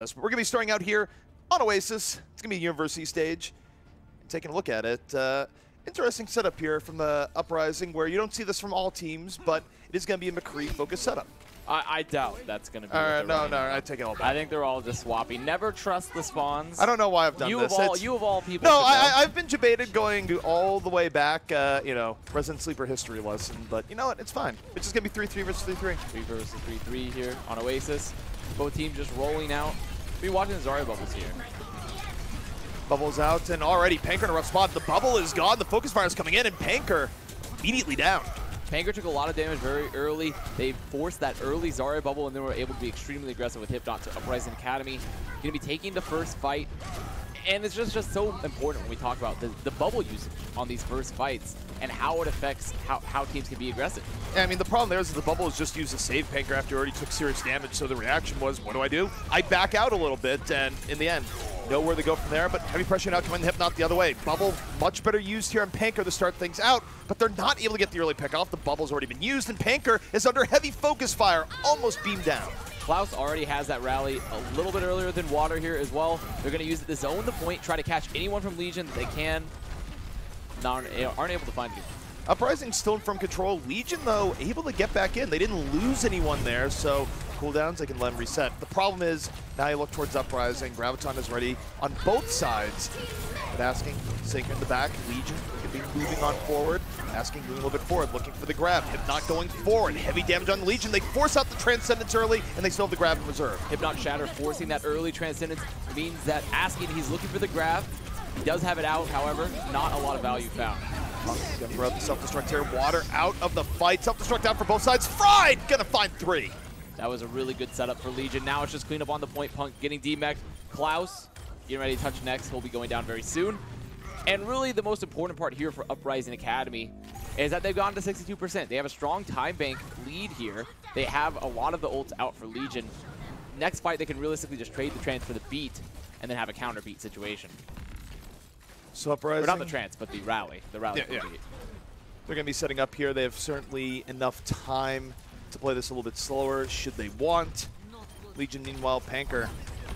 But we're going to be starting out here on Oasis. It's going to be a university stage. Taking a look at it. Interesting setup here from the Uprising, where you don't see this from all teams, but it is going to be a McCree-focused setup. I doubt that's going to be. No, I take it all back. I think they're all just swapping. Never trust the spawns. I don't know why I've done this. You of all people. No, I've been debated going all the way back, you know, Resident Sleeper history lesson, but you know what? It's fine. It's just going to be 3-3 versus 3-3. 3 versus 3-3 here on Oasis. Both teams just rolling out. We're watching the Zarya bubbles here. Bubbles out, and already Panker in a rough spot. The bubble is gone. The focus fire is coming in, and Panker immediately down. Panker took a lot of damage very early. They forced that early Zarya bubble, and then were able to be extremely aggressive with Hypnot to Uprising Academy. Going to be taking the first fight, and it's just so important when we talk about the bubble usage on these first fights and how it affects how teams can be aggressive. Yeah, I mean, the problem there is that the bubble is just used to save Panker after he already took serious damage, so the reaction was, what do? I back out a little bit, and in the end, know where they go from there, but heavy pressure now coming Hypnot the other way. Bubble, much better used here on Panker to start things out, but they're not able to get the early pick off. The bubble's already been used, and Panker is under heavy focus fire, almost beamed down. Klaus already has that rally a little bit earlier than Water here as well. They're going to use it to zone the point, try to catch anyone from Legion that they can. Aren't able to find people. Uprising still from control. Legion, though, able to get back in. They didn't lose anyone there, so cooldowns, they can let them reset. The problem is, now you look towards Uprising. Graviton is ready on both sides. But Asking, Sinker in the back. Legion could be moving on forward. Asking moving a little bit forward, looking for the grab. Hypnot going forward. Heavy damage on the Legion. They force out the Transcendence early, and they still have the grab in reserve. Hypnot Shatter forcing that early Transcendence means that Asking, he's looking for the grab. He does have it out, however, not a lot of value found. Punk's gonna throw out the self-destruct here. Water out of the fight. Self-destruct out for both sides. Fried gonna find 3. That was a really good setup for Legion. Now it's just clean up on the point. Punk getting demeched. Klaus getting ready to touch next. He'll be going down very soon. And really the most important part here for Uprising Academy is that they've gone to 62%. They have a strong time bank lead here. They have a lot of the ults out for Legion. Next fight, they can realistically just trade the trans for the beat and then have a counter beat situation. So Uprising, or not the trance, but the rally. The rally. Yeah. They're going to be setting up here. They have certainly enough time to play this a little bit slower, should they want. Legion, meanwhile, Panker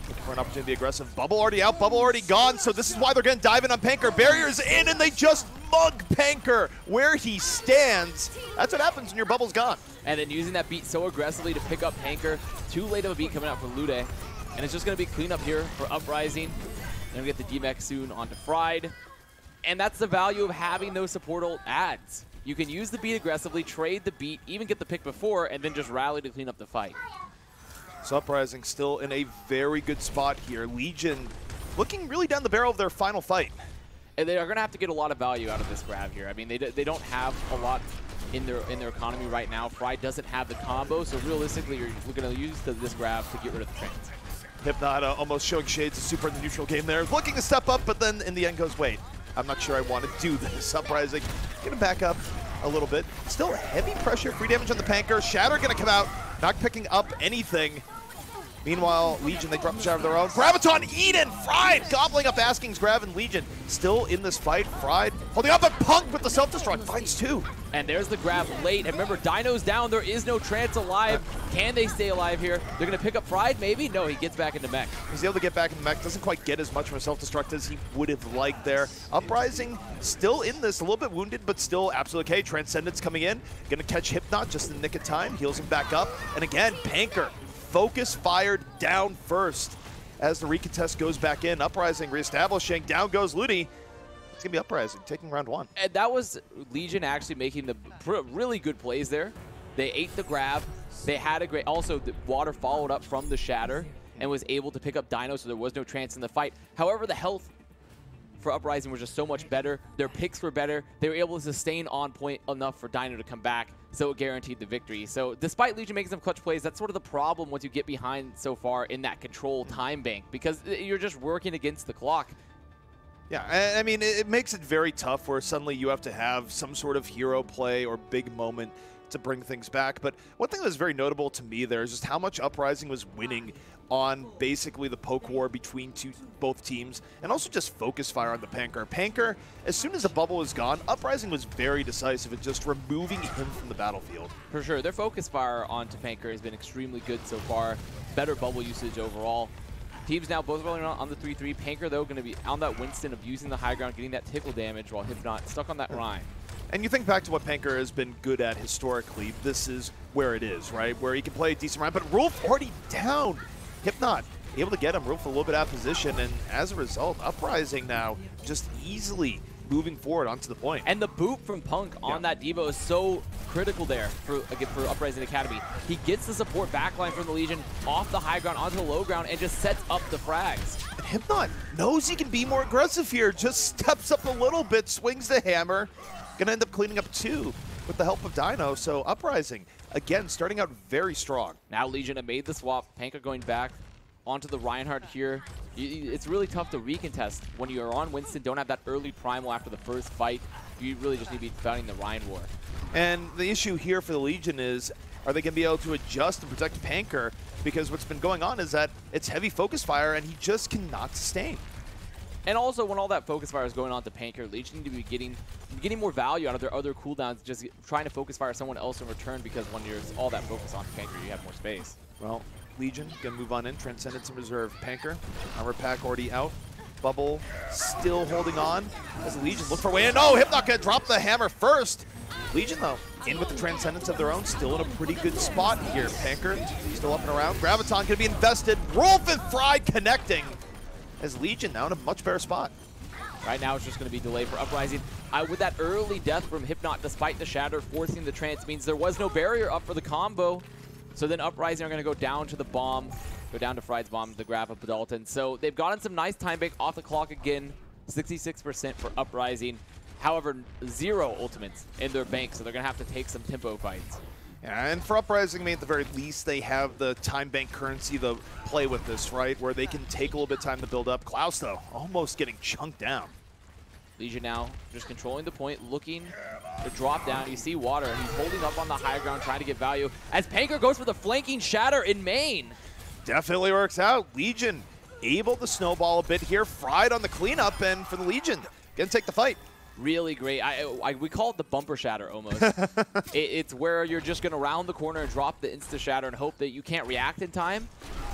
looking for an opportunity to be aggressive. Bubble already out, bubble already gone, so this is why they're going to dive in on Panker. Barrier's in, and they just mug Panker where he stands. That's what happens when your bubble's gone. And then using that beat so aggressively to pick up Panker. Too late of a beat coming out for Lude. And it's just going to be cleanup here for Uprising. Then we get the DMX soon onto Fried. And that's the value of having those support ult ads. You can use the beat aggressively, trade the beat, even get the pick before, and then just rally to clean up the fight. So Uprising still in a very good spot here. Legion looking really down the barrel of their final fight. And they are going to have to get a lot of value out of this grab here. I mean, they don't have a lot in their economy right now. Fried doesn't have the combo, so realistically, you're going to use this grab to get rid of the trans. Hypnot almost showing shades of super in the neutral game there. Looking to step up, but then in the end goes, wait, I'm not sure I want to do this. Uprising gonna back up a little bit. Still heavy pressure, free damage on the Panker. Shatter gonna come out, not picking up anything. Meanwhile, Legion, they drop the Shatter of their own. Graviton, Eden, Fried, gobbling up Asking's grab, and Legion still in this fight. Fried holding up, but Punk with the self-destruct finds 2. And there's the grab late. And remember, Dino's down. There is no trance alive. Can they stay alive here? They're going to pick up Fried, maybe? No, he gets back into mech. He's able to get back in the mech. Doesn't quite get as much from a self-destruct as he would have liked there. Uprising still in this, a little bit wounded, but still absolutely okay. Transcendence coming in. Going to catch Hypnot just in the nick of time. Heals him back up. And again, Panker, focus fired down first as the recontest goes back in. Uprising reestablishing. Down goes Ludi. It's going to be Uprising taking round 1. And that was Legion actually making the really good plays there. They ate the grab. They had a great... Also, the Water followed up from the Shatter and was able to pick up Dino, so there was no trance in the fight. However, the health for Uprising was just so much better. Their picks were better. They were able to sustain on point enough for Dino to come back, so it guaranteed the victory. So despite Legion making some clutch plays, that's sort of the problem once you get behind so far in that control time bank, because you're just working against the clock. Yeah, I mean, it makes it very tough where suddenly you have to have some sort of hero play or big moment to bring things back. But one thing that was very notable to me there is just how much Uprising was winning on basically the poke war between both teams, and also just focus fire on the Panker. Panker, as soon as the bubble was gone, Uprising was very decisive in just removing him from the battlefield. For sure, their focus fire onto Panker has been extremely good so far. Better bubble usage overall. Teams now both rolling around on the 3-3. Panker, though, going to be on that Winston of using the high ground, getting that tickle damage, while Hypnot stuck on that Rhine. And you think back to what Panker has been good at historically, this is where it is, right? Where he can play a decent Rhine, but Rolf already down. Hypnot able to get him, Rolf a little bit out of position, and as a result, Uprising now just easily moving forward onto the point. And the boot from Punk on that Devo is so critical there for Uprising Academy. He gets the support backline from the Legion off the high ground onto the low ground and just sets up the frags. And Hypnot knows he can be more aggressive here, just steps up a little bit, swings the hammer, gonna end up cleaning up 2 with the help of Dino. So Uprising, again, starting out very strong. Now Legion have made the swap. Panker going back onto the Reinhardt here. It's really tough to recontest when you are on Winston, don't have that early primal after the first fight. You really just need to be fighting the Rhine war. And the issue here for the Legion is, are they going to be able to adjust and protect Panker? Because what's been going on is that it's heavy focus fire and he just cannot sustain. And also, when all that focus fire is going on to Panker, Legion need to be getting more value out of their other cooldowns, just trying to focus fire someone else in return, because when there's all that focus on Panker, you have more space. Well, Legion gonna move on in. Transcendence and Reserve. Panker, armor pack already out. Bubble still holding on as the Legion look for a way in. Oh, Hypnot gonna drop the hammer first. Legion, though, in with the Transcendence of their own, still in a pretty good spot here. Panker still up and around. Graviton gonna be invested. Rolf and Fried connecting as Legion now in a much better spot. Right now, it's just going to be delay for Uprising. With that early death from Hypnot, despite the Shatter forcing the trance, means there was no barrier up for the combo. So then Uprising are going to go down to the bomb, go down to Fried's bomb, the grab of Dalton. So they've gotten some nice time bank off the clock again, 66% for Uprising. However, 0 ultimates in their bank, so they're going to have to take some tempo fights. Yeah, and for Uprising, I mean, at the very least, they have the time bank currency to play with this, right? Where they can take a little bit of time to build up. Klaus, though, almost getting chunked down. Legion now just controlling the point, looking to drop down. You see Water. He's holding up on the high ground, trying to get value. As Panker goes for the flanking Shatter in main. Definitely works out. Legion able to snowball a bit here. Fried on the cleanup, and for the Legion, gonna take the fight. Really great. We call it the bumper shatter almost. It's where you're just going to round the corner and drop the insta shatter and hope that you can't react in time.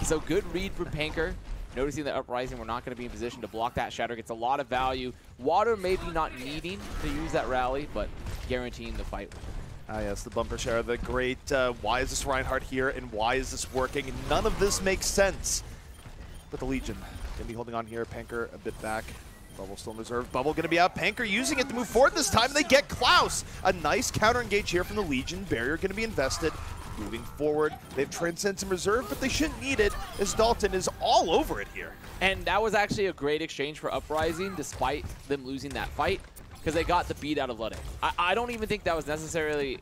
So good read from Panker. Noticing that Uprising, we're not going to be in position to block that shatter. Gets a lot of value. Water maybe not needing to use that rally, but guaranteeing the fight. Ah, yes, the bumper shatter, the great why is this Reinhardt here and why is this working? None of this makes sense. But the Legion going to be holding on here. Panker a bit back. Bubble still in reserve. Bubble going to be out. Panker using it to move forward this time. And they get Klaus. A nice counter engage here from the Legion. Barrier going to be invested. Moving forward. They have Transcendence in reserve, but they shouldn't need it as Dalton is all over it here. And that was actually a great exchange for Uprising, despite them losing that fight, because they got the beat out of Ludwig. I don't even think that was necessarily...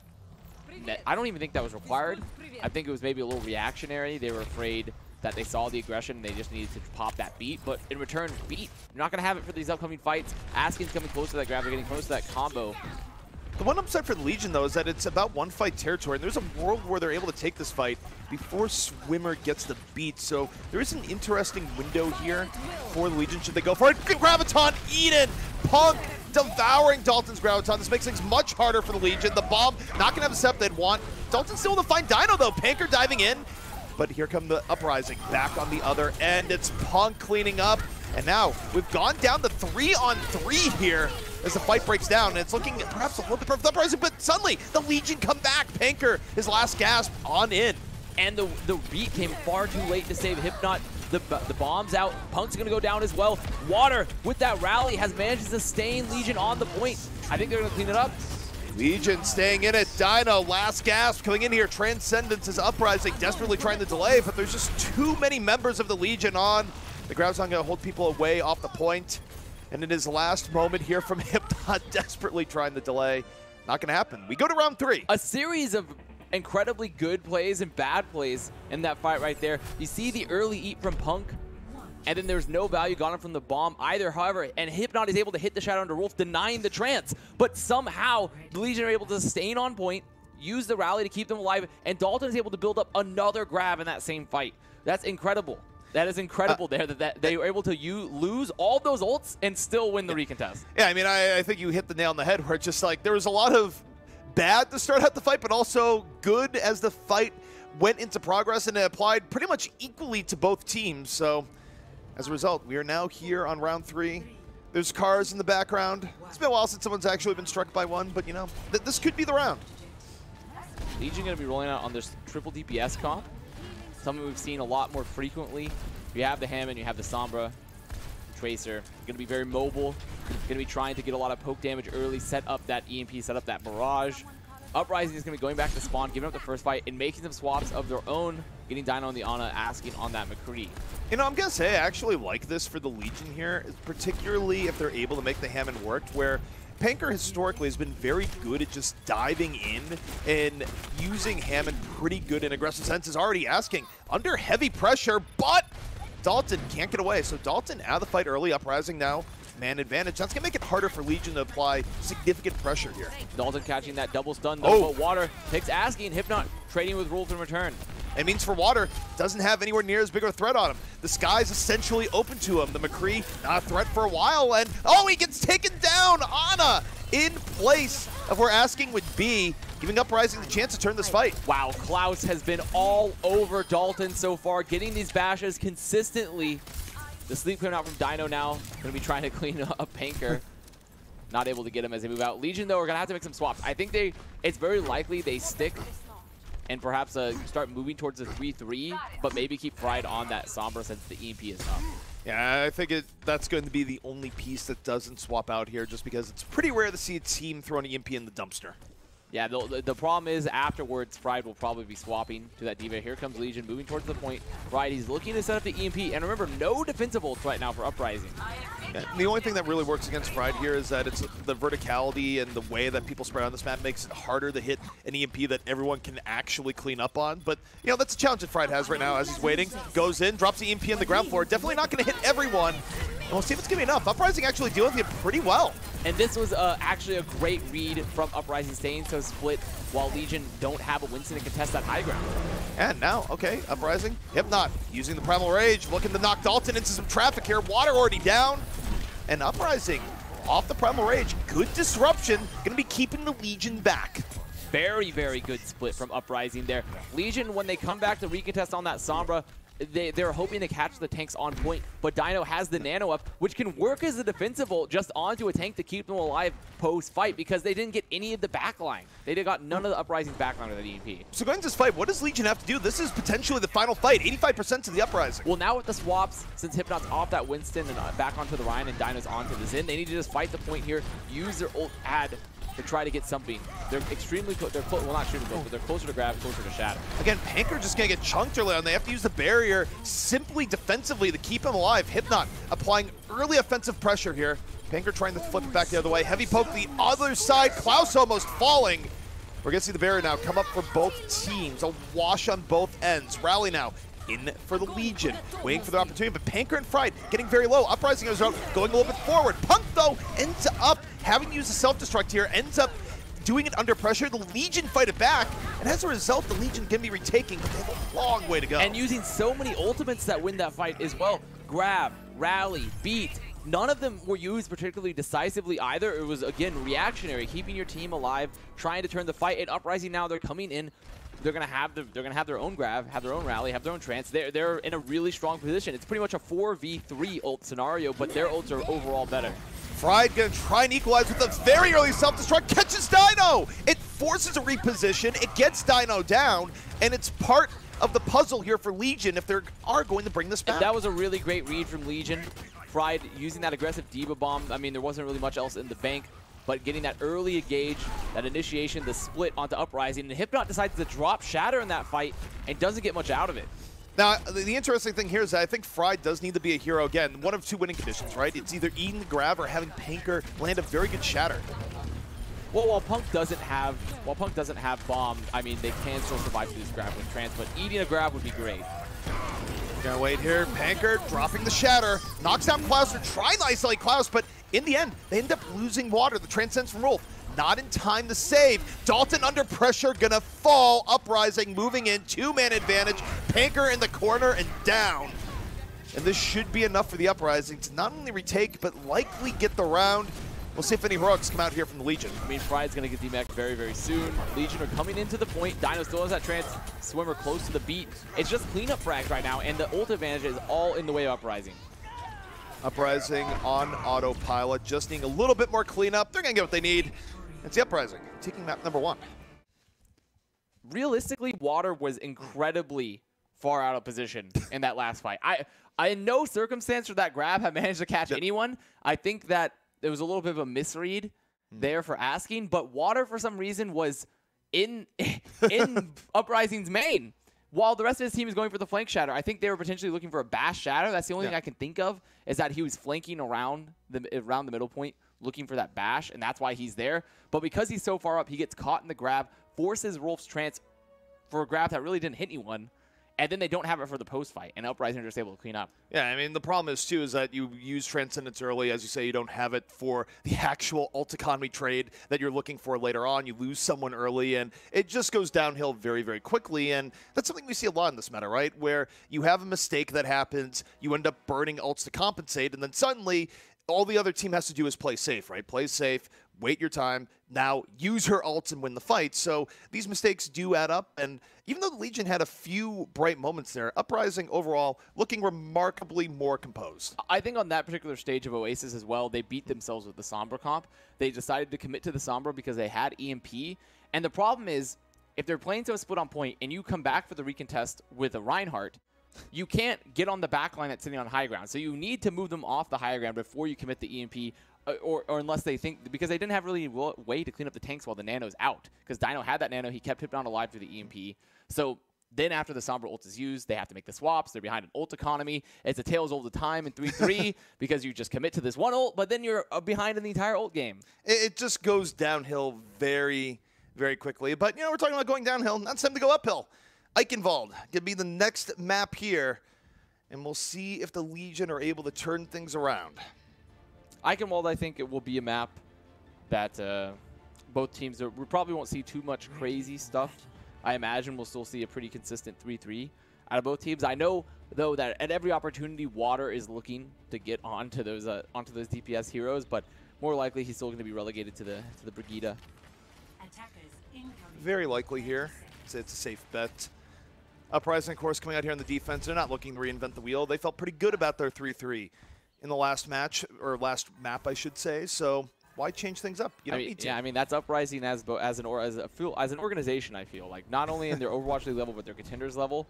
I don't even think that was required. I think it was maybe a little reactionary. They were afraid that they saw the aggression and they just needed to pop that beat, but in return, beat. You're not going to have it for these upcoming fights. Askin's coming close to that grab, they're getting close to that combo. The one upside for the Legion, though, is that it's about one fight territory, and there's a world where they're able to take this fight before Swimmer gets the beat, so there is an interesting window here for the Legion should they go for it. Graviton, Eden, Punk, devouring Dalton's Graviton. This makes things much harder for the Legion. The bomb not going to have the step they'd want. Dalton's still to find Dino, though. Panker diving in. But here come the Uprising back on the other end. It's Punk cleaning up. And now we've gone down to 3-on-3 here as the fight breaks down. And it's looking perhaps a little bit for Uprising, but suddenly the Legion come back. Panker, his last gasp, on in. And the beat came far too late to save Hypnot. The bomb's out. Punk's going to go down as well. Water, with that rally, has managed to sustain Legion on the point. I think they're going to clean it up. Legion staying in it. Dino, last gasp, coming in here. Transcendence is Uprising, desperately trying to delay, but there's just too many members of the Legion on. The Graviton going to hold people away off the point. And in his last moment here from Hypnot, desperately trying to delay. Not going to happen. We go to round 3. A series of incredibly good plays and bad plays in that fight right there. You see the early eat from Punk, and then there's no value gotten from the bomb either. However, and Hypnot is able to hit the shadow under Wolf, denying the trance. But somehow, the Legion are able to sustain on point, use the rally to keep them alive, and Dalton is able to build up another grab in that same fight. That's incredible. That is incredible there, that they were able to lose all those ults and still win the recontest. Yeah, I mean, I think you hit the nail on the head where it's just like there was a lot of bad to start out the fight, but also good as the fight went into progress, and it applied pretty much equally to both teams. So As a result, we are now here on round 3. There's cars in the background. It's been a while since someone's actually been struck by one, but you know, this could be the round. Legion going to be rolling out on this triple DPS comp. Something we've seen a lot more frequently. You have the Hammond, you have the Sombra, Tracer. Going to be very mobile. Going to be trying to get a lot of poke damage early, set up that EMP, set up that barrage. Uprising is going to be going back to spawn, giving up the first fight, and making some swaps of their own, getting Dino and the Ana, asking on that McCree. You know, I'm going to say I actually like this for the Legion here, particularly if they're able to make the Hammond work, where Panker historically has been very good at just diving in and using Hammond pretty good in aggressive sense, is already asking under heavy pressure, but Dalton can't get away. So Dalton out of the fight early, Uprising now, man advantage. That's going to make it harder for Legion to apply significant pressure here. Dalton catching that double stun though, but Water picks Asking, Hypnot trading with Wolf in return. It means for Water, doesn't have anywhere near as big of a threat on him. The sky's essentially open to him. The McCree, not a threat for a while, and oh, he gets taken down! Ana in place of where Asking would be, giving Uprising the chance to turn this fight. Wow, Klaus has been all over Dalton so far, getting these bashes consistently. The sleep coming out from Dino now, going to be trying to clean up Panker. Not able to get him as they move out. Legion, though, are going to have to make some swaps. I think it's very likely they stick and perhaps start moving towards the 3-3, but maybe keep Fried on that Sombra since the EMP is up. Yeah, I think that's going to be the only piece that doesn't swap out here, just because it's pretty rare to see a team throw an EMP in the dumpster. Yeah, the problem is afterwards, Fried will probably be swapping to that D.Va. Here comes Legion moving towards the point. Fried, he's looking to set up the EMP. And remember, no defensive ults right now for Uprising. Yeah, the only thing that really works against Fried here is that it's the verticality and the way that people spread on this map makes it harder to hit an EMP that everyone can actually clean up on. But, you know, that's a challenge that Fried has right now as he's waiting. Goes in, drops the EMP on the ground floor. Definitely not going to hit everyone. And we'll see if it's going to be enough. Uprising actually dealing with it pretty well. And this was actually a great read from Uprising, staying so split while Legion don't have a Winston to contest that high ground. And now, okay, Uprising, Hypnot using the Primal Rage, looking to knock Dalton into some traffic here. Water already down. And Uprising off the Primal Rage. Good disruption. Going to be keeping the Legion back. Very, very good split from Uprising there. Legion, when they come back to recontest on that Sombra, they're hoping to catch the tanks on point, but Dino has the nano up, which can work as a defensive ult just onto a tank to keep them alive post-fight because they didn't get any of the backline. They got none of the Uprising's backline with that EMP. So going to this fight, what does Legion have to do? This is potentially the final fight, 85% to the Uprising. Well, now with the swaps, since Hypnot's off that Winston and back onto the Ryan and Dino's onto the Xin, they need to just fight the point here, use their ult add to try to get something. They're extremely close. They're well, not extremely close, but they're closer to grab, closer to shatter. Again, Panker just gonna get chunked early on. They have to use the barrier simply defensively to keep him alive. Hypnot applying early offensive pressure here. Panker trying to flip it back the other way. Heavy poke the other side. Klaus almost falling. We're gonna see the barrier now come up for both teams. A wash on both ends. Rally now in for the Legion, waiting for the opportunity, but Panker and Fried getting very low. Uprising goes out, going a little bit forward. Punk, though, ends up having to use the self-destruct here, ends up doing it under pressure. The Legion fight it back, and as a result, the Legion can be retaking, but they have a long way to go. And using so many ultimates that win that fight as well. Grab, rally, beat. None of them were used particularly decisively either. It was, again, reactionary, keeping your team alive, trying to turn the fight. At Uprising now, they're coming in. They're gonna have their own grab, have their own rally, have their own trance. They're in a really strong position. It's pretty much a 4v3 ult scenario, but their ults are overall better. Fried gonna try and equalize with a very early self-destruct, catches Dino! It forces a reposition, it gets Dino down, and it's part of the puzzle here for Legion if they are going to bring this back. And that was a really great read from Legion. Fried using that aggressive D.Va bomb. I mean, there wasn't really much else in the bank, but getting that early engage, that initiation, the split onto Uprising, and Hypnot decides to drop Shatter in that fight and doesn't get much out of it. Now, the interesting thing here is that I think Fried does need to be a hero again. One of two winning conditions, right? It's either eating the grab or having Panker land a very good Shatter. Well, while Punk doesn't have bomb, I mean, they can still survive through this grab with trance, but eating a grab would be great. We're gonna wait here. Panker dropping the Shatter, knocks down Klaus. They're trying to isolate Klaus, but in the end, they end up losing Water. The transcends from Rolf. Not in time to save. Dalton under pressure, gonna fall. Uprising moving in, two-man advantage. Panker in the corner and down. And this should be enough for the Uprising to not only retake, but likely get the round. We'll see if any heroics come out here from the Legion. I mean, Fried's going to get DMAC very, very soon. Legion are coming into the point. Dino still has that trance. Swimmer close to the beat. It's just cleanup frags right now, and the ult advantage is all in the way of Uprising. Uprising on autopilot, just needing a little bit more cleanup. They're going to get what they need. It's the Uprising, taking map number 1. Realistically, Water was incredibly far out of position in that last fight. I in no circumstance for that grab have managed to catch anyone. I think that there was a little bit of a misread there for asking, but Water for some reason was in Uprising's main while the rest of his team is going for the flank shatter. I think they were potentially looking for a bash shadow. That's the only thing I can think of, is that he was flanking around the middle point looking for that bash, and that's why he's there. But because he's so far up, he gets caught in the grab, forces Rolf's trance for a grab that really didn't hit anyone, and then they don't have it for the post fight, and Uprising are just able to clean up. Yeah, I mean, the problem is, too, is that you use Transcendence early. As you say, you don't have it for the actual ult economy trade that you're looking for later on. You lose someone early, and it just goes downhill very, very quickly, and that's something we see a lot in this meta, right? Where you have a mistake that happens, you end up burning ults to compensate, and then suddenly all the other team has to do is play safe, right? Play safe, wait your time, now use her ults and win the fight. So these mistakes do add up, and even though the Legion had a few bright moments there, Uprising overall looking remarkably more composed. I think on that particular stage of Oasis as well, they beat themselves with the Sombra comp. They decided to commit to the Sombra because they had EMP, and the problem is, if they're playing to a split on point and you come back for the recontest with a Reinhardt, you can't get on the back line that's sitting on high ground. So you need to move them off the high ground before you commit the EMP, or unless they think, because they didn't have really a way to clean up the tanks while the Nano's out. Because Dino had that Nano, he kept Hypnon alive through the EMP. So then after the Sombra ult is used, they have to make the swaps. They're behind an ult economy. It's a Tails all the time in 3-3 because you just commit to this one ult, but then you're behind in the entire ult game. It just goes downhill very, very quickly. But, you know, we're talking about going downhill. Now it's time to go uphill. Eichenwald could be the next map here, and we'll see if the Legion are able to turn things around. Eichenwald, I think it will be a map that both teams, we probably won't see too much crazy stuff. I imagine we'll still see a pretty consistent 3-3 out of both teams. I know, though, that at every opportunity, Water is looking to get onto those DPS heroes, but more likely he's still going to be relegated to the Brigida. Very likely here. It's a safe bet. Uprising, of course, coming out here on the defense. They're not looking to reinvent the wheel. They felt pretty good about their 3-3 in the last match, or last map, I should say. So why change things up? You don't need to. Yeah, I mean, that's Uprising as an organization, I feel. Like, not only in their Overwatch League level, but their Contenders level.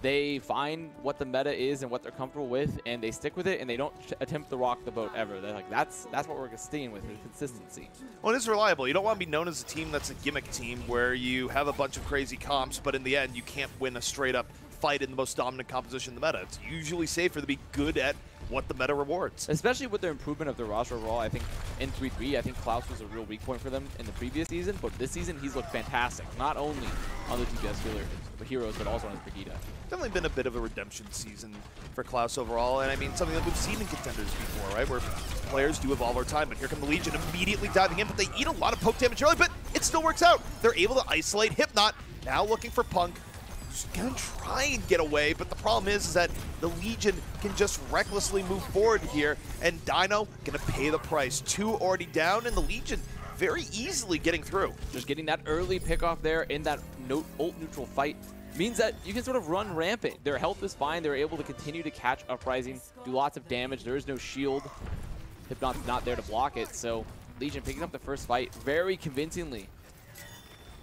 They find what the meta is and what they're comfortable with, and they stick with it, and they don't attempt to rock the boat ever. They're like, that's what we're staying with, is consistency. Well, it is reliable. You don't want to be known as a team that's a gimmick team where you have a bunch of crazy comps, but in the end, you can't win a straight-up fight in the most dominant composition in the meta. It's usually safer to be good at what the meta rewards. Especially with their improvement of their roster overall. I think in 3-3, I think Klaus was a real weak point for them in the previous season, but this season he's looked fantastic, not only on the DPS heroes, but also on his Brigida. Definitely been a bit of a redemption season for Klaus overall, and I mean, something that we've seen in Contenders before, right, where players do evolve over time, but here come the Legion immediately diving in, but they eat a lot of poke damage early, but it still works out. They're able to isolate Hypnot, now looking for Punk, who's gonna try and get away, but the problem is that the Legion can just recklessly move forward here, and Dino gonna pay the price. 2 already down, and the Legion very easily getting through. Just getting that early pickoff there in that ult-neutral fight means that you can sort of run rampant. Their health is fine. They're able to continue to catch Uprising, do lots of damage. There is no shield. Hypnot's not there to block it, so Legion picking up the first fight very convincingly.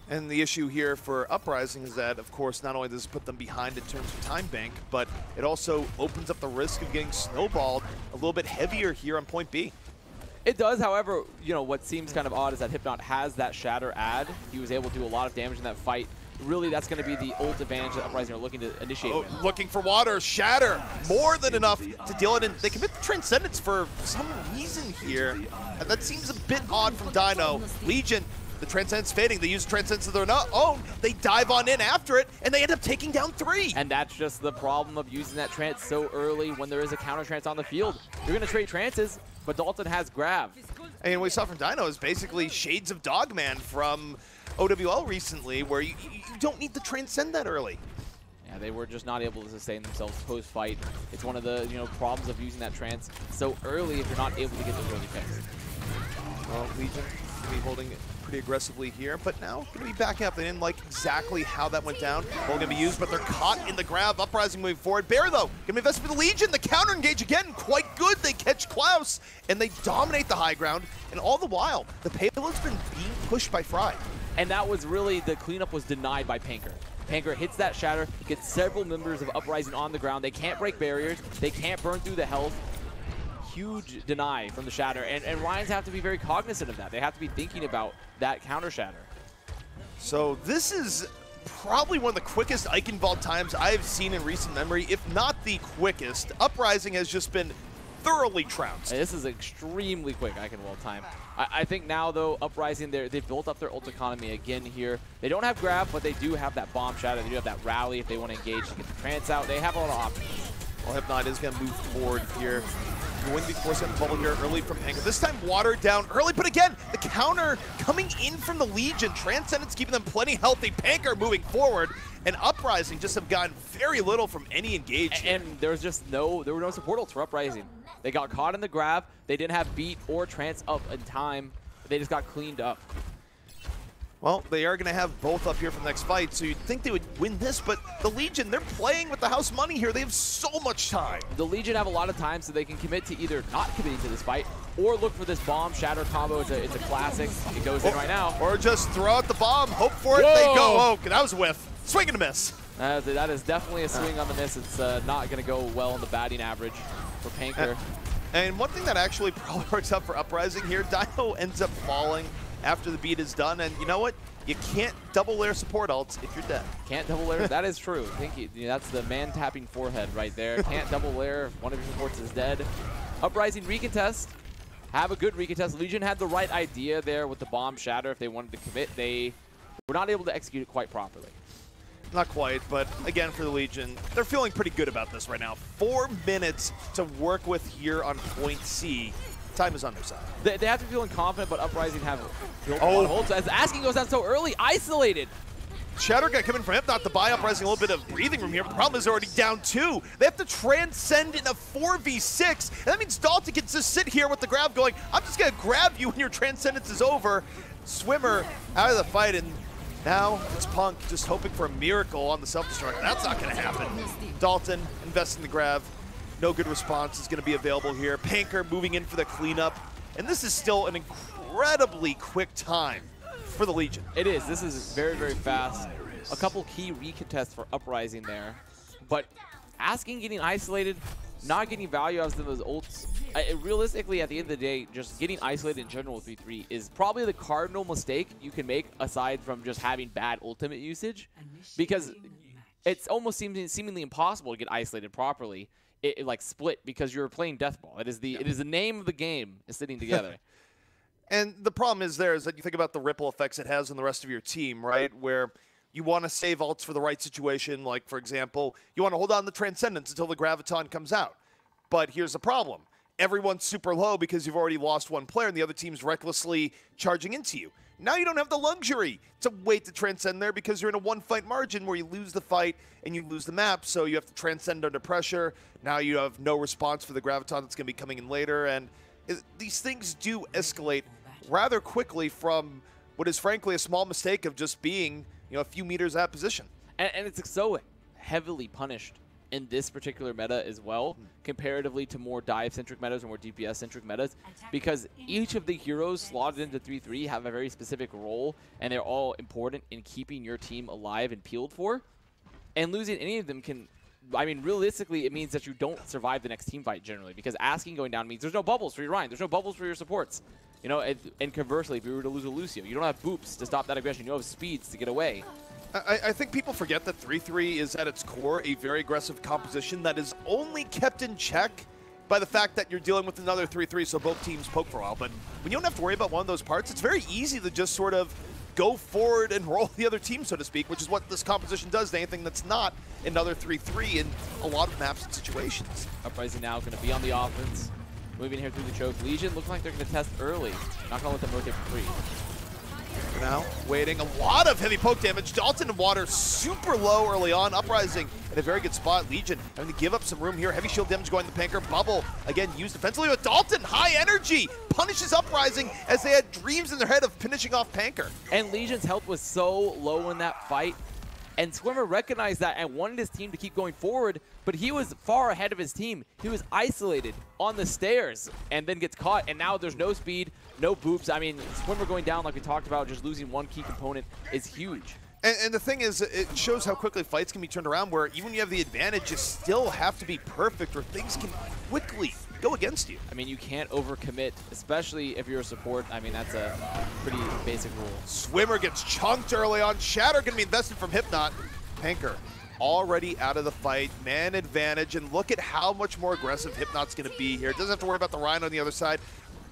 And the issue here for Uprising is that, of course, not only does this put them behind in terms of time bank, but it also opens up the risk of getting snowballed a little bit heavier here on point B. It does, however, you know, what seems kind of odd is that Hypnot has that Shatter add. He was able to do a lot of damage in that fight. Really, that's going to be the ult advantage that Uprising are looking to initiate with. Looking for Water, Shatter, more than enough to deal it in. They commit the Transcendence for some reason here. And that seems a bit odd from Dino. Legion, the Transcendence fading. They use Transcendence of their own. They dive on in after it, and they end up taking down 3. And that's just the problem of using that trance so early when there is a counter trance on the field. You're going to trade trances, but Dalton has grab. And what we saw from Dino is basically shades of Dogman from OWL recently, where you don't need to transcend that early. Yeah, they were just not able to sustain themselves post-fight. It's one of the problems of using that trance so early if you're not able to get those early picks. Well, Legion will be holding pretty aggressively here, but now going to be backing up. They didn't like exactly how that went down. Ball going to be used, but they're caught in the grab. Uprising moving forward. Bear, though, going to be invested for the Legion. The counter engage again, quite good. They catch Klaus, and they dominate the high ground. And all the while, the payload's been being pushed by Fry. And that was really, the cleanup was denied by Panker. Panker hits that shatter, gets several members of Uprising on the ground. They can't break barriers. They can't burn through the health. Huge deny from the shatter, and Ryans have to be very cognizant of that. They have to be thinking about that counter shatter. So this is probably one of the quickest Eichenwald times I've seen in recent memory, if not the quickest. Uprising has just been thoroughly trounced. This is extremely quick Eichenwald time. I think now, though, Uprising, they've built up their ult economy again here. They don't have grab, but they do have that bomb shatter. They do have that rally if they want to engage to get the trance out. They have a lot of options. Well, Hypnot is going to move forward here. Going to be forcing the bubble here early from Panker. This time watered down early, but again, the counter coming in from the Legion. Transcendence keeping them plenty healthy. Panker moving forward, and Uprising just have gotten very little from any engage. And there was just there were no support ults for Uprising. They got caught in the grab. They didn't have beat or trance up in time. They just got cleaned up. Well, they are going to have both up here for the next fight, so you'd think they would win this, but the Legion, they're playing with the house money here. They have so much time. The Legion have a lot of time, so they can commit to either not committing to this fight or look for this bomb shatter combo. It's a classic. It goes in right now. Or just throw out the bomb, hope for it, Whoa. they go. Oh, that was a whiff. Swing and a miss. That is definitely a swing on the miss. It's not going to go well in the batting average for Panker. And one thing that actually probably works out for Uprising here, Dino ends up falling after the beat is done, and you know what? You can't double layer support ults if you're dead. Can't double layer? That is true. That's the man tapping forehead right there. Can't double layer if one of your supports is dead. Uprising recontest. Have a good recontest. Legion had the right idea there with the bomb shatter if they wanted to commit. They were not able to execute it quite properly. Not quite, but again for the Legion, they're feeling pretty good about this right now. 4 minutes to work with here on point C. Time is on their side. They have to be feeling confident, but Uprising have built a lot of holds. As Asking goes down so early, isolated. Shatter got coming from him, not to buy Uprising a little bit of breathing room here, but the problem is they're already down 2. They have to transcend in a 4v6, and that means Dalton can just sit here with the grab going, I'm just going to grab you when your transcendence is over. Swimmer out of the fight, and now it's Punk just hoping for a miracle on the self-destruct. That's not going to happen. Dalton investing the grab. No good response is going to be available here. Panker moving in for the cleanup. And this is still an incredibly quick time for the Legion. It is. This is very, very fast. A couple key recontests for Uprising there. But Asking getting isolated, not getting value out of those ults. Realistically, at the end of the day, just getting isolated in general with 3-3 is probably the cardinal mistake you can make aside from just having bad ultimate usage. Because it's almost seemingly impossible to get isolated properly. Like split because you're playing deathball. It is the name of the game is sitting together. And the problem is that you think about the ripple effects it has on the rest of your team, right? Where you want to save ults for the right situation. Like, for example, you want to hold on to Transcendence until the Graviton comes out. But here's the problem. Everyone's super low because you've already lost one player and the other team's recklessly charging into you. Now you don't have the luxury to wait to transcend there because you're in a one-fight margin where you lose the fight and you lose the map, so you have to transcend under pressure. Now you have no response for the Graviton that's going to be coming in later, and these things do escalate rather quickly from what is frankly a small mistake of just being a few meters out of position. And it's so heavily punished in this particular meta as well, comparatively to more dive-centric metas or more DPS-centric metas, because each of the heroes slotted into 3-3 have a very specific role, and they're all important in keeping your team alive and peeled for. And losing any of them can, realistically, it means that you don't survive the next team fight generally, because Asking going down means there's no bubbles for your Ryan, there's no bubbles for your supports. And conversely, if you were to lose a Lucio, you don't have boops to stop that aggression, you don't have speeds to get away. I think people forget that 3-3 is at its core a very aggressive composition that is only kept in check by the fact that you're dealing with another 3-3, so both teams poke for a while. But when you don't have to worry about one of those parts, it's very easy to just sort of go forward and roll the other team, so to speak, which is what this composition does to anything that's not another 3-3 in a lot of maps and situations. Uprising now going to be on the offense, moving here through the choke. Legion looks like they're going to test early. Not going to let them rotate for free. For now, waiting. A lot of heavy poke damage. Dalton and Water super low early on. Uprising in a very good spot. Legion having to give up some room here. Heavy shield damage going to the Panker. Bubble, again, used defensively, but Dalton, high energy, punishes Uprising as they had dreams in their head of finishing off Panker. And Legion's health was so low in that fight. And Swimmer recognized that and wanted his team to keep going forward, but he was far ahead of his team. He was isolated on the stairs and then gets caught, and now there's no speed, no boops. I mean, Swimmer going down, like we talked about, just losing one key component is huge. And the thing is, it shows how quickly fights can be turned around, where even when you have the advantage, you still have to be perfect, or things can quickly go against you. I mean, you can't overcommit, especially if you're a support. I mean, that's a pretty basic rule. Swimmer gets chunked early on. Shatter going to be invested from Hypnot. Panker already out of the fight. Man advantage, and look at how much more aggressive Hypnot's going to be here. Doesn't have to worry about the Rhino on the other side.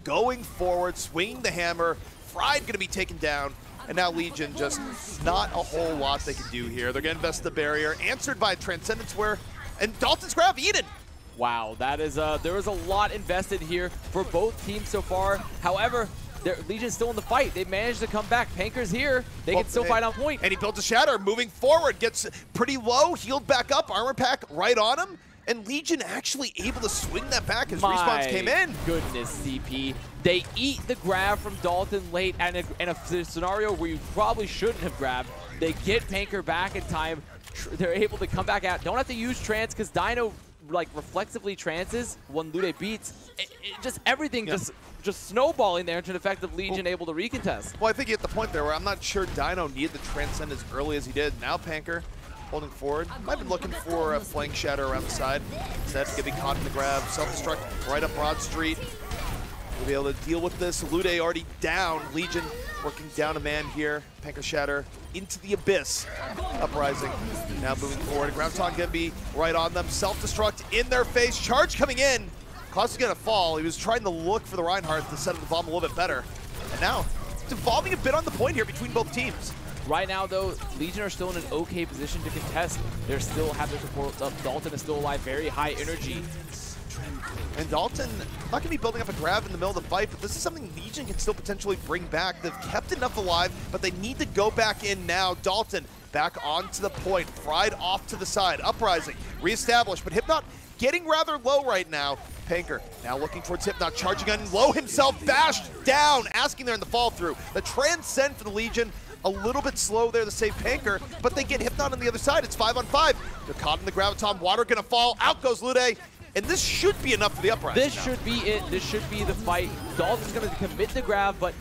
Going forward, swinging the hammer. Fried going to be taken down. And now Legion, just not a whole lot they can do here. They're going to invest the barrier. Answered by Transcendence Wear. And Dalton's grab, Eden. Wow, that is there was a lot invested here for both teams so far. However, Legion's still in the fight. They managed to come back. Panker's here. They can still fight on point. And he builds a shatter, moving forward, gets pretty low, healed back up, armor pack right on him. And Legion actually able to swing that back as respawns came in. Goodness, CP. They eat the grab from Dalton late, and in a scenario where you probably shouldn't have grabbed. They get Panker back in time. They're able to come back out. Don't have to use trance because Dino like reflexively trances when Lude beats. Just everything just snowballing there into the fact of Legion able to recontest. Well, I think you hit the point there where I'm not sure Dino needed the transcend as early as he did. Now Panker holding forward. Might have been looking for a flank shatter around the side. Instead, going to be caught in the grab. Self-destruct right up Broad Street. We'll be able to deal with this. Lude already down. Legion working down a man here. Panker shatter into the abyss. Uprising now moving forward. Ground Taunt going to be right on them. Self-destruct in their face. Charge coming in. Klaus is going to fall. He was trying to look for the Reinhardt to set up the bomb a little bit better. And now it's evolving a bit on the point here between both teams. Right now, though, Legion are still in an okay position to contest. They still have their support up. Dalton is still alive, very high energy. And Dalton, not going to be building up a grab in the middle of the fight, but this is something Legion can still potentially bring back. They've kept enough alive, but they need to go back in now. Dalton back onto the point, Fried off to the side. Uprising, reestablished, but Hypnot getting rather low right now. Panker now looking towards Hypnot, charging on low himself, bashed down, asking there in the fall through. The transcend for the Legion. A little bit slow there to save Panker, but they get Hypnot on the other side. It's 5-on-5. They're caught in the graviton. Water gonna fall. Out goes Lude. And this should be enough for the Uprising. This should be it. This should be the fight. Dalton's gonna commit the grab, but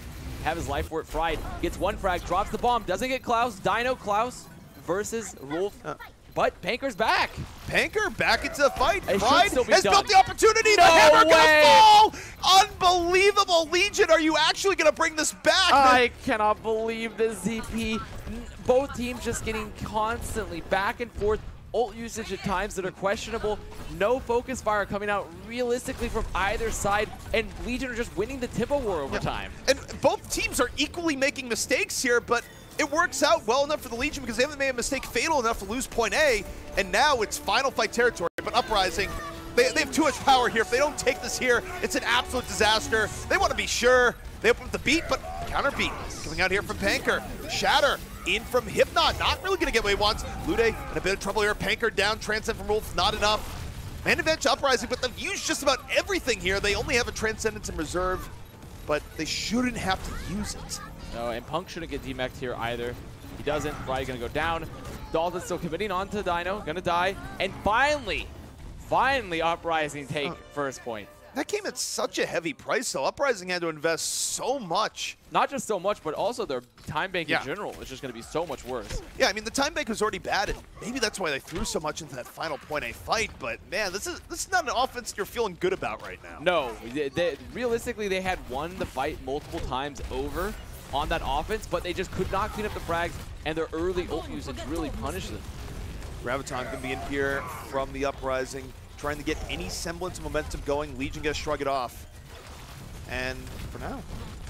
have his life worth. Fried gets one frag, drops the bomb, doesn't get Klaus. Dino Klaus versus Rolf. But Panker's back. Panker back into the fight. It Fried still be has done. built the opportunity. No the hammer way. gonna fall. Unbelievable. Legion, are you actually gonna bring this back? I cannot believe this, ZP. Both teams just getting constantly back and forth. Ult usage at times that are questionable. No focus fire coming out realistically from either side. And Legion are just winning the tempo war over time. And both teams are equally making mistakes here, but it works out well enough for the Legion because they haven't made a mistake fatal enough to lose point A, and now it's final fight territory. But Uprising, they have too much power here. If they don't take this here, it's an absolute disaster. They want to be sure. They open up the beat, but counter beat coming out here from Panker. Shatter in from Hypnot, not really going to get what he wants. Lude in a bit of trouble here. Panker down, transcend from Wolf, not enough. Man advantage Uprising, but they've used just about everything here. They only have a Transcendence in reserve, but they shouldn't have to use it. No, and Punk shouldn't get demeched here either. He doesn't. Friday gonna go down. Dalton's still committing on to Dino, gonna die. And finally Uprising take first point. That came at such a heavy price, though. Uprising had to invest so much. Not just so much, but also their time bank in general is just gonna be so much worse. Yeah, I mean, the time bank was already bad, and maybe that's why they threw so much into that final point A fight, but man, this is not an offense you're feeling good about right now. No, realistically, they had won the fight multiple times over on that offense, but they just could not clean up the frags, and their early ult usage really punished them. Graviton can be in here from the Uprising, trying to get any semblance of momentum going. Legion gonna shrug it off. And for now,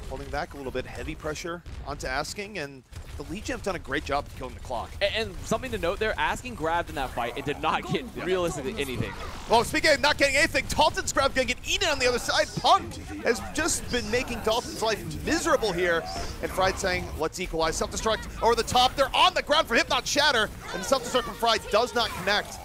holding back a little bit, heavy pressure onto Asking, and the Legion have done a great job of killing the clock. And something to note there, Asking grabbed in that fight, it did not get realistically anything. Well, speaking of not getting anything, Dalton's grab gonna get eaten on the other side. Punk has just been making Dalton's life miserable here. And Fried saying, let's equalize. Self-destruct over the top. They're on the ground for Hypnot Shatter. And the self-destruct from Fried does not connect.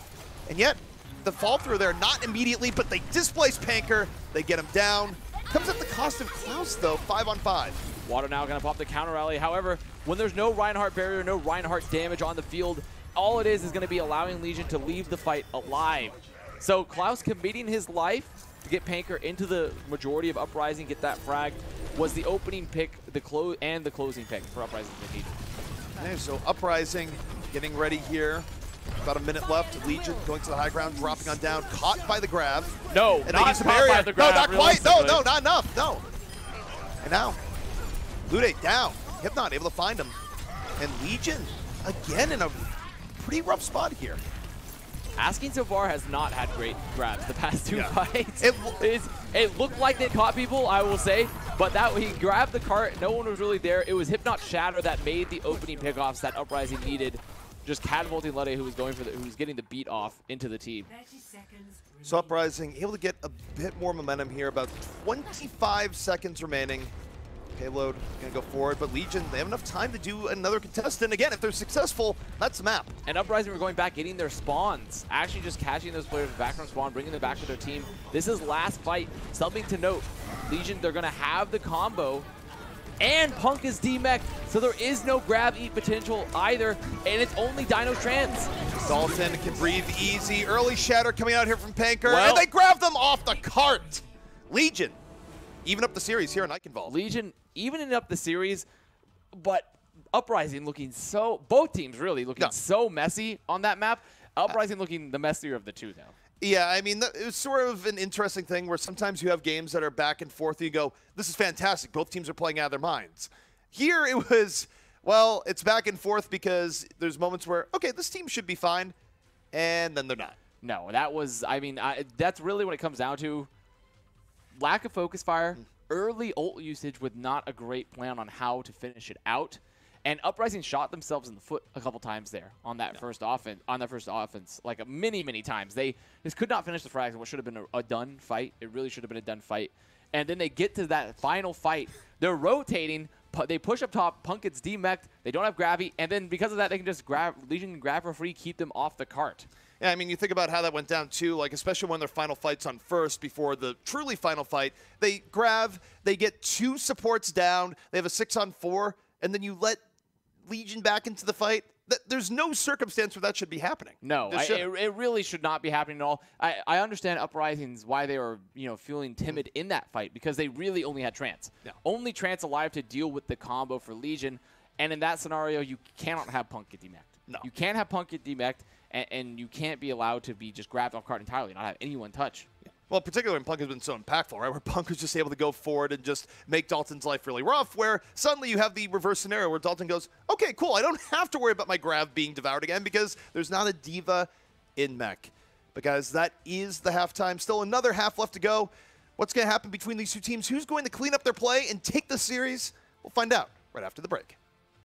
And yet, the fall through there, not immediately, but they displace Panker. They get him down. Comes at the cost of Klaus, though, 5-on-5. Water now going to pop the counter rally. However, when there's no Reinhardt barrier, no Reinhardt damage on the field, all it is going to be allowing Legion to leave the fight alive. So Klaus committing his life to get Panker into the majority of Uprising, get that frag, was the opening pick, the closing pick for Uprising that needed. Okay, so Uprising getting ready here. About a minute left. Legion going to the high ground, dropping on down, caught by the grab. No, and not caught by the grab. No, not quite. No, no, not enough. No. And now, Lude down. Hypnot able to find him. And Legion, again, in a pretty rough spot here. Asking so far has not had great grabs the past two fights. It looked like they caught people, I will say, but that he grabbed the cart, no one was really there. It was Hypnot Shatter that made the opening pickoffs that Uprising needed. Just catapulting Lede, who was getting the beat off into the team. So Uprising able to get a bit more momentum here. About 25 seconds remaining. Payload gonna go forward, but Legion, they have enough time to do another contestant. Again, if they're successful, that's the map. And Uprising were going back, getting their spawns. Actually just catching those players back from spawn, bringing them back to their team. This is last fight. Something to note, Legion, they're gonna have the combo. And Punk is demech, so there is no grab eat potential either, and it's only Dino Trans. Dalton can breathe easy. Early shatter coming out here from Panker, well, and they grab them off the cart. Legion, even up the series here in Eichenwald. Legion evening up the series, but Uprising looking so, both teams really looking so messy on that map. Uprising looking the messier of the two, though. Yeah, I mean, it was sort of an interesting thing where sometimes you have games that are back and forth and you go, this is fantastic. Both teams are playing out of their minds. Here it was, well, it's back and forth because there's moments where, okay, this team should be fine, and then they're not. No, that was, I mean, that's really what it comes down to. Lack of focus fire, early ult usage with not a great plan on how to finish it out. And Uprising shot themselves in the foot a couple times there on that first offense, like many times. They just could not finish the frags in what should have been a done fight. It really should have been a done fight. And then they get to that final fight. They're rotating. They push up top. Punk gets demeched. They don't have gravity. And then because of that, they can just grab Legion can grab for free, keep them off the cart. Yeah, I mean, you think about how that went down, too, like, especially when their final fight's on first before the truly final fight. They grab, they get 2 supports down, they have a 6-on-4, and then you let Legion back into the fight. There's no circumstance where that should be happening. No, it really should not be happening at all. I understand Uprising's why they were feeling timid in that fight because they really only had Trance. Yeah. Only Trance alive to deal with the combo for Legion, and in that scenario, you cannot have Punk get demeched. No. You can't have Punk get demeched, and you can't be allowed to be just grabbed off cart entirely, not have anyone touch. Yeah. Well, particularly when Punk has been so impactful, right? Where Punk was just able to go forward and just make Dalton's life really rough, where suddenly you have the reverse scenario where Dalton goes, okay, cool, I don't have to worry about my grab being devoured again because there's not a diva in mech. But guys, that is the halftime. Still another half left to go. What's going to happen between these two teams? Who's going to clean up their play and take the series? We'll find out right after the break.